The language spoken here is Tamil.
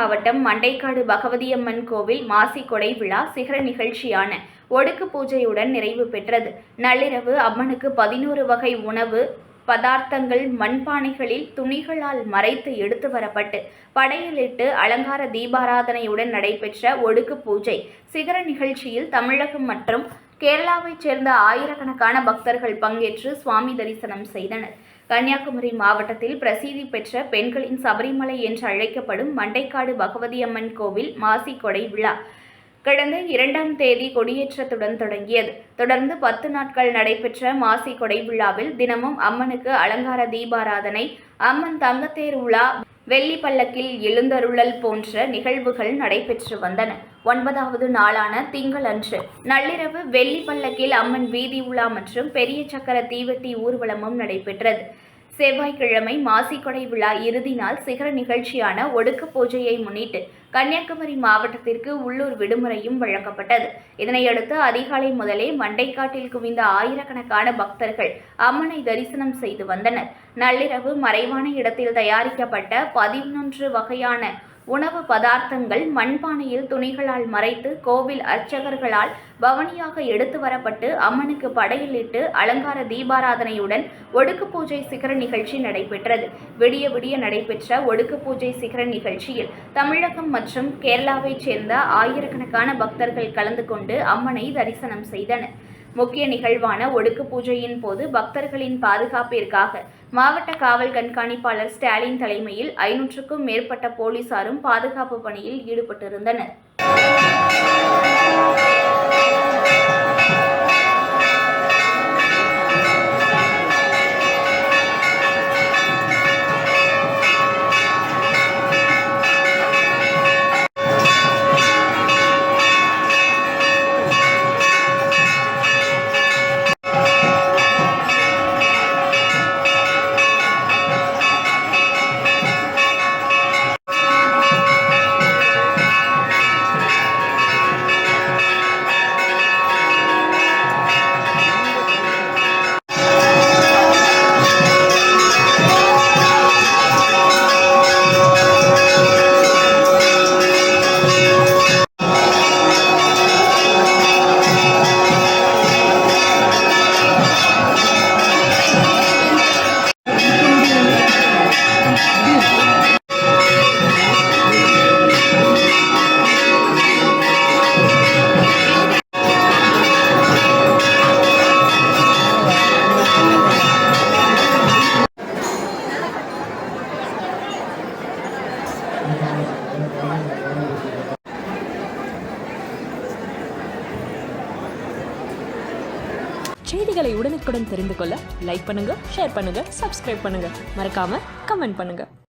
மாவட்டம் மண்டைக்காடு பகவதியம்மன் கோவில் மாசி கொடை விழா சிகர நிகழ்ச்சியான ஒடுக்கு பூஜையுடன் நிறைவு பெற்றது. நள்ளிரவு அம்மனுக்கு 11 வகை உணவு பதார்த்தங்கள் மண்பானைகளில் துணிகளால் மறைத்து எடுத்து வரப்பட்டு படையலிட்டு அலங்கார தீபாராதனையுடன் நடைபெற்ற ஒடுக்கு பூஜை சிகர நிகழ்ச்சியில் தமிழகம் மற்றும் கேரளாவைச் சேர்ந்த ஆயிரக்கணக்கான பக்தர்கள் பங்கேற்று சுவாமி தரிசனம் செய்தனர். கன்னியாகுமரி மாவட்டத்தில் பிரசித்தி பெற்ற பெண்களின் சபரிமலை என்று அழைக்கப்படும் மண்டைக்காடு பகவதியம்மன் கோவில் மாசி கொடை விழா கடந்த 2ஆம் தேதி கொடியேற்றத்துடன் தொடங்கியது. தொடர்ந்து 10 நாட்கள் நடைபெற்ற மாசி கொடை விழாவில் தினமும் அம்மனுக்கு அலங்கார தீபாராதனை, அம்மன் தங்கத்தேர் உலா, வெள்ளி பல்லக்கில் எழுந்தருளல் போன்ற நிகழ்வுகள் நடைபெற்று வந்தன. 9வது நாளான திங்களன்று நள்ளிரவு வெள்ளி பல்லக்கில் அம்மன் வீதி உலா மற்றும் பெரிய சக்கர தீவெட்டி ஊர்வலமும் நடைபெற்றது. செவ்வாய்க்கிழமை மாசிக்கொடை விழா இறுதி நாள் சிகர நிகழ்ச்சியான ஒடுக்கு பூஜையை முன்னிட்டு கன்னியாகுமரி மாவட்டத்திற்கு உள்ளூர் விடுமுறையும் வழங்கப்பட்டது. இதனையடுத்து அதிகாலை முதலே மண்டைக்காட்டில் குவிந்த ஆயிரக்கணக்கான பக்தர்கள் அம்மனை தரிசனம் செய்து வந்தனர். நள்ளிரவு மறைவான இடத்தில் தயாரிக்கப்பட்ட 11 வகையான உணவு பதார்த்தங்கள் மண்பானையில் துணிகளால் மறைத்து கோவில் அர்ச்சகர்களால் பவனியாக எடுத்து வரப்பட்டு அம்மனுக்கு படையலிட்டு அலங்கார தீபாராதனையுடன் ஒடுக்கு பூஜை சிகர நிகழ்ச்சி நடைபெற்றது. விடிய விடிய நடைபெற்ற ஒடுக்கு பூஜை சிகர நிகழ்ச்சியில் தமிழகம் மற்றும் கேரளாவைச் சேர்ந்த ஆயிரக்கணக்கான பக்தர்கள் கலந்து கொண்டு அம்மனை தரிசனம் செய்தனர். முக்கிய நிகழ்வான ஒடுக்கு பூஜையின் போது பக்தர்களின் பாதுகாப்பிற்காக மாவட்ட காவல் கண்காணிப்பாளர் ஸ்டாலின் தலைமையில் 500க்கும் மேற்பட்ட போலீசாரும் பாதுகாப்பு பணியில் ஈடுபட்டிருந்தனர். செய்திகளை உடனுக்குடன் தெரிந்து கொள்ள லைக் பண்ணுங்க, ஷேர் பண்ணுங்க, சப்ஸ்கிரைப் பண்ணுங்க, மறக்காம கமெண்ட் பண்ணுங்க.